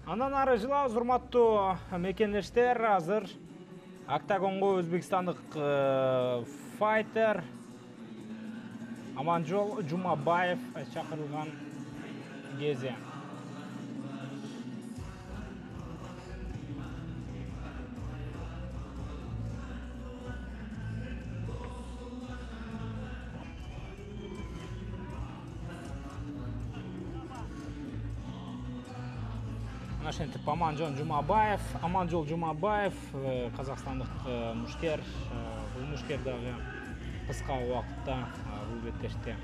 Анан ары жылабыз, урматтуу мекендештер, азыр октагонго өзбекстандык файтер Аманжол Жумабаев чакырылган кези. Ошентип Аманжол Жумабаев, казакстандык мушкер, бул мушкер дагы кыска убакытта бул беттеште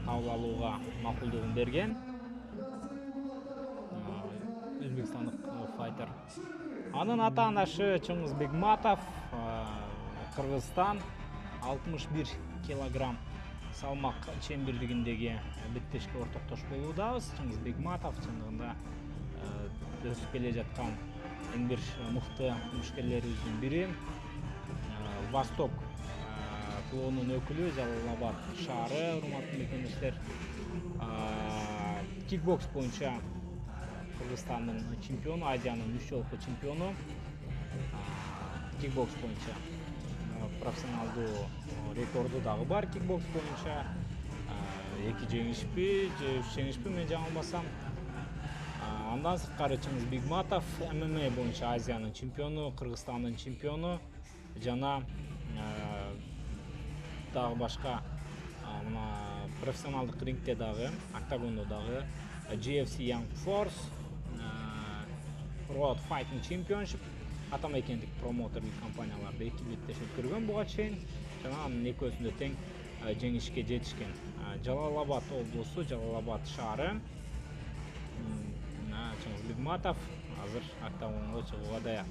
кабыл алууга макулдугун берген. Өзбекстандык файтер. Анын ата-анашы Чыңгыз Бегматов, Кыргызстан, 61 килограмм салмак чембирлигиндеги беттешке ортоктош болуудабыз. Чыңгыз Бегматов чындыгында өсүп келе жаткан эң бир мыкты мушкерлерибиздин бири. Восток клубунун өкүлү, Жалал-Абад шаары, урматтуу мекендештер. Кикбокс боюнча Кыргызстандын чемпиону, Азиянын 3 жолку чемпиону. Кикбокс боюнча профессионалдуу рекорду дагы бар кикбокс боюнча. 2 жеңишпи, 3 жеңишпи мен жаңылбасам. Андан сырткары Чыңгыз Бегматов ММА боюнча Азиянын чемпиону, Кыргызстандын чемпиону жана дагы башка профессионалдык рингте дагы, октагондо дагы GFC Young Force, World Fighting Championship атамекендик промотерлик компанияларда 2 беттеш өткөргөн буга чейин. Жана анын экөөсүндө тең жеңишке жетишкен. Жалал-Абад облусу, Жалал-Абад шаары. Чыңгыз Бегматов азыр октагонго чыгууга даяр.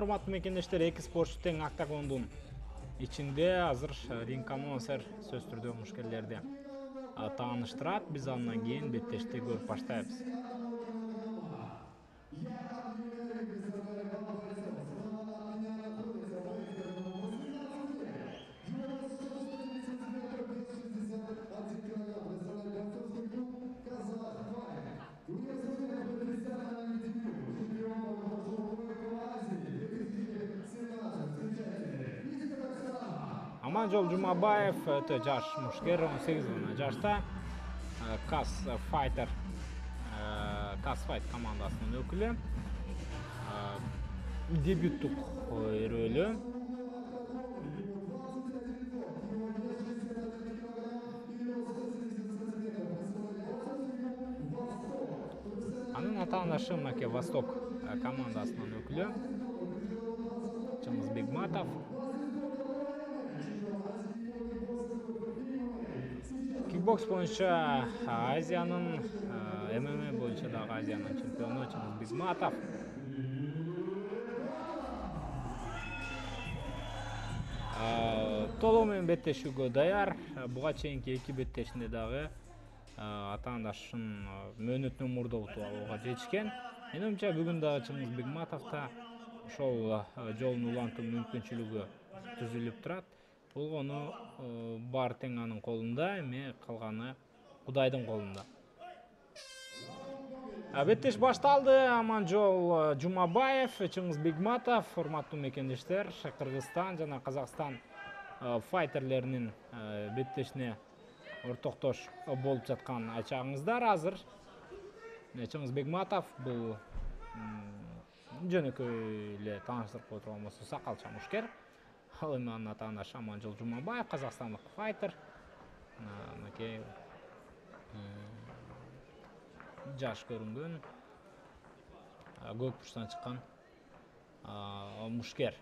Урматтуу мекендештер, 2 спортчу тең октагондун ичинде азыр ринг анонсер сөз түрдө мушкерлерди тааныштырат. Биз андан кийин беттешти көрүп баштайбыз. Аманжол Жумабаев өтө жаш мушкер, 18 гана жашта. Кас Файт командасынын өкүлү. Дебюттук өрөөлү. Анын ата-анашы мынакей Восток командасынын өкүлү Чыңгыз Бегматов. Кикбокс боюнча Азиянын, ММА боюнча дагы Азиянын чемпиону Чыңгыз Бегматов. Толугу менен беттешүүгө даяр. Буга чейинки 2 беттешинде дагы ата-анашынын мөөнөтүнөн мурда утуп алууга жетишкен. Менимче бүгүн дагы Чыңгыз Бегматовда ошол жолун улантуу мүмкүнчүлүгү түзүлүп турат. Болгону бар тең анын колунда, эми калганы Кудайдын колунда. Беттеш башталды. Аманжол Жумабаев, Чыңгыз Бегматов, урматтуу мекендештер, Кыргызстан жана Казакстан файтерлеринин беттешине ортоктош болуп жаткан чагыңыздар. Азыр Чыңгыз Бегматов бул жөнөкөй эле тааныштырып кое турган болсо сакалча мушкер. Ал эми анын ата-анашы Аманжол Жумабаев, казакстандык файтер. Мынакей жаш көрүнгөн, көк бурчтан чыккан мушкер.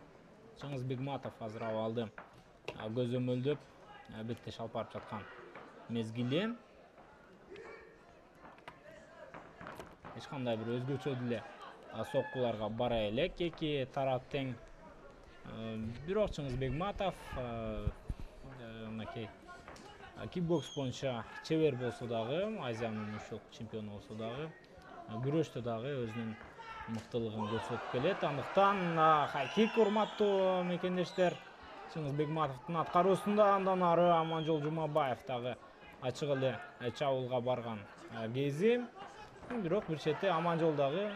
Чыңгыз Бегматов азыр абалды көзөмөлдөп беттеш алып барып жаткан мезгили. Эч кандай бир өзгөчө деле соккуларга бара элек эки тарап тең. Бирок Чыңгыз Бегматов мынакей кикбокс боюнча чебер болсо дагы, Азиянын ушул чемпиону болсо дагы, күрөштө дагы өзүнүн мыктылыгын көрсөтүп келет. Андыктан кик урматтуу мекендештер, Чыңгыз Бегматовдун аткаруусунда андан ары Аманжол Жумабаев дагы ачык эле чабуулга барган кези. Бирок бир четте Аманжол дагы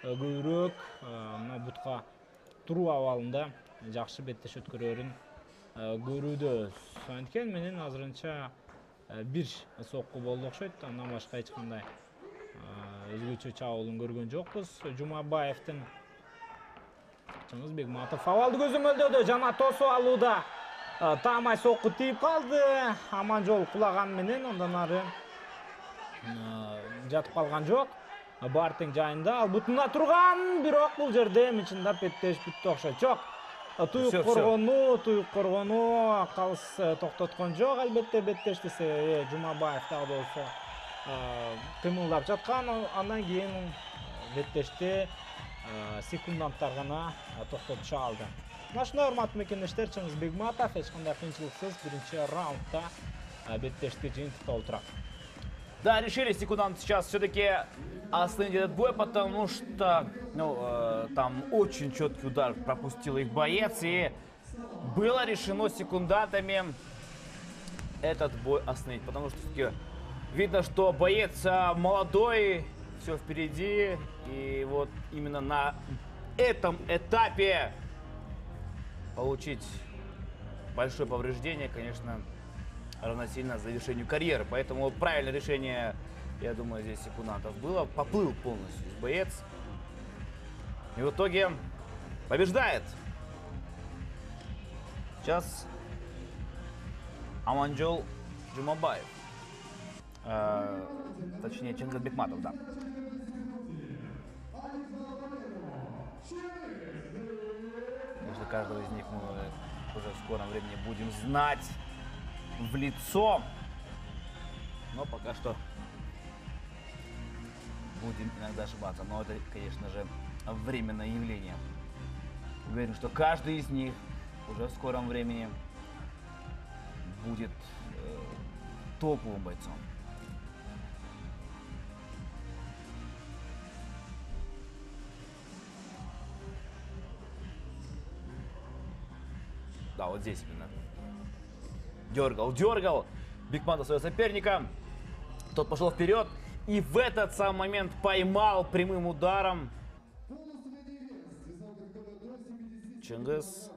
көбүрөөк мына бутка туруу абалында жакшы беттеш өткөрөрүн көрүүдөбүз. Анткени менен азырынча бир сокку болду окшойт. Андан башка эч кандай өзгөчө чабуулун көргөн жокпуз. Жумабаевдин Чыңгыз Бегматов абалды көзөмөлдөдү жана тосуп алууда таамай сокку тийип калды. Аманжол кулаган менен андан ары жатып калган жок. Бар тең жайында ал бутунда турган, бирок бул жерде мынчындап беттеш бүттү окшойт. Жок. Туюк коргонуу калыс токтоткон жок. Албетте беттешти Жумабаев дагы болсо кыймылдап жаткан. Андан кийин беттешти секунданттар гана токтотуша алды. Ушундай урматтуу мекендештер, Чыңгыз Бегматов эч кандай кыйынчылыксыз биринчи раундда беттешти жыйынтыктап отурат. Да, решили секундант сейчас все-таки остановить этот бой, потому что там очень четкий удар пропустил их боец. И было решено секундантами этот бой остановить. Потому что все-таки видно, что боец молодой, все впереди. И вот именно на этом этапе получить большое повреждение, конечно, равносильно завершению карьеры. Поэтому правильное решение, я думаю, здесь секундантов было. Поплыл полностью боец. И в итоге побеждает. Сейчас Аманжол Жумабаев. Точнее, Чыңгыз Бегматов, да. Конечно, каждого из них мы уже в скором времени будем знать в лицо, но пока что будем иногда ошибаться. Но это, конечно же, временное явление. Уверен, что каждый из них уже в скором времени будет топовым бойцом. Да, вот здесь именно. Дергал Бегматов своего соперника. Тот пошел вперед и в этот самый момент поймал прямым ударом Чыңгыз